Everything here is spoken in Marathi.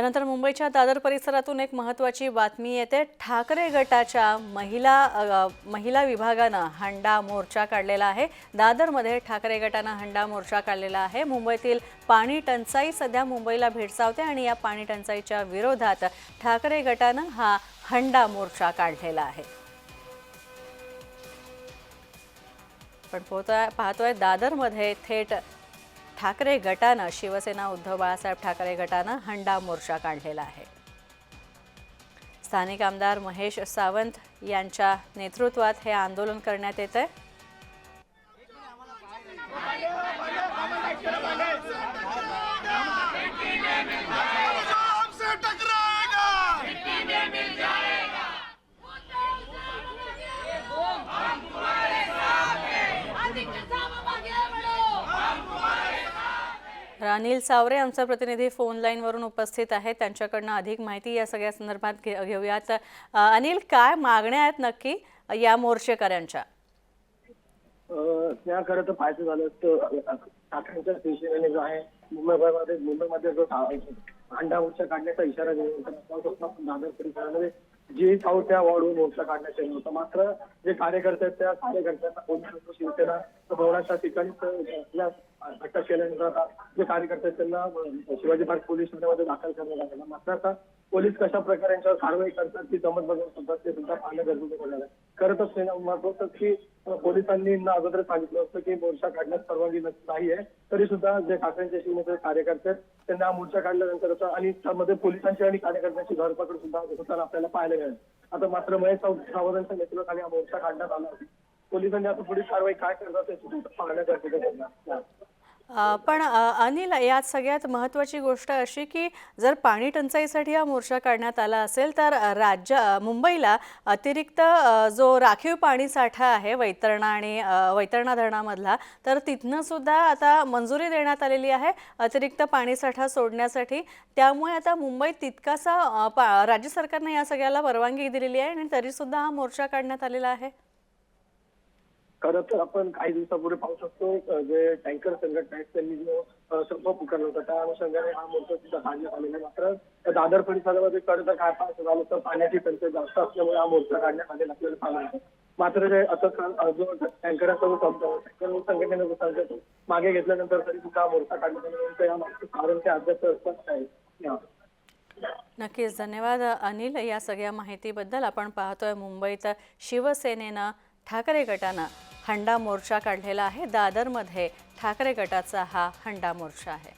त्यानंतर मुंबईच्या दादर परिसरातून एक महत्त्वाची बातमी येते। ठाकरे गटाच्या महिला विभागानं हंडा मोर्चा काढलेला आहे। दादरमध्ये ठाकरे गटानं हंडा मोर्चा काढलेला आहे। मुंबईतील पाणी टंचाई सध्या मुंबईला भेडसावते आणि या पाणी टंचाईच्या विरोधात ठाकरे गटानं हा हंडा मोर्चा काढलेला आहे। पण पाहतोय दादरमध्ये थेट ठाकरे गटानं शिवसेना उद्धव बाळासाहेब ठाकरे गटानं हंडा मोर्चा काढलेला आहे। स्थानिक आमदार महेश सावंत यांच्या नेतृत्वात हे आंदोलन करण्यात येत आहे। अनिल सावरे आमचा प्रतिनिधी फोन लाईन वरून उपस्थित आहे। त्यांच्याकडनं अधिक माहिती या सगळ्या संदर्भात घेऊयात। अनिल, काय मागण्या आहेत नक्की या मोर्चेकऱ्यांच्या? त्या खरं तर पाहायचं झालं तर ठाकरेंच्या शिवसेनेने जो आहे मुंबईमध्ये जो हंडा मोर्चा काढण्याचा इशारा दिला होता, दादर परिसरामध्ये जे खाऊ त्या वॉर्डवर मोर्चा काढण्यात येणार होता। मात्र जे कार्यकर्ते आहेत त्या कार्यकर्त्यांना पोलीस शिवसेना भवनाच्या ठिकाणी अटक केल्यानंतर जे कार्यकर्ते आहेत त्यांना शिवाजी पार्क पोलीस ठाण्यामध्ये दाखल करण्यात आला। मात्र आता पोलीस कशा प्रकारे यांच्यावर कारवाई करतात ती जमत बघून सुद्धा ते सुद्धा पाहणं गरजेचं झालेलं आहे। खरं तर महत्वाचं की पोलिसांनी अगोदर सांगितलं होतं की मोर्चा काढण्यास परवानगी नाही आहे, तरी सुद्धा जे ठाकरेंच्या शिवसेनेचे कार्यकर्ते त्यांना मोर्चा काढल्यानंतर आणि त्यामध्ये पोलिसांची आणि कार्यकर्त्यांची धरपकड सुद्धा होताना आपल्याला पाहायला मिळेल। आता मात्र महेश सावंतांच्या नेतृत्वाखाली हा मोर्चा काढण्यात आला। पोलिसांनी आता पुढील कारवाई काय करतात ते सुद्धा पाहणं गरजेचं आहे। पण अनिल, यात सगळ्यात महत्त्वाची गोष्ट अशी की जर पाणी टंचाईसाठी हा मोर्चा काढण्यात आला असेल तर मुंबईला अतिरिक्त जो राखीव पाणी साठा आहे वैतरणा धरणामधला, तर तिथनं सुद्धा आता मंजुरी देण्यात आलेली आहे अतिरिक्त पाणी साठा सोडण्यासाठी। त्यामुळे आता मुंबईत तितकासा राज्य सरकारने या सगळ्याला परवानगी दिलेली आहे आणि तरी सुद्धा हा मोर्चा काढण्यात आलेला आहे। खरं तर आपण काही दिवसापूर्वी पाहू शकतो जे टँकर संघटना आहेत त्यांनी जो संप पुकारला होता त्या अनुषंगाने हा मोर्चा सुद्धा काढण्यात आलेला आहे। मात्र दादर परिसरामध्ये खरं तर काय पाहायचं झालं तर पाण्याची टंचाई जास्त असल्यामुळे हा मोर्चा काढण्यात आलेला आपल्याला पाहायला मिळतो। मात्र जे आता जो टँकरांचा जो संप टँकर संघटनेने जो मागे घेतल्यानंतर तरी सुद्धा हा मोर्चा काढण्यात आल्यानंतर या मागचं कारण ते अद्याप स्पष्ट आहे। नक्कीच, धन्यवाद अनिल या सगळ्या माहितीबद्दल। आपण पाहतोय मुंबईत शिवसेनेनं ठाकरे गटानं हंडा मोर्चा काढलेला आहे। दादरमध्ये ठाकरे गटाचा हा हंडा मोर्चा आहे।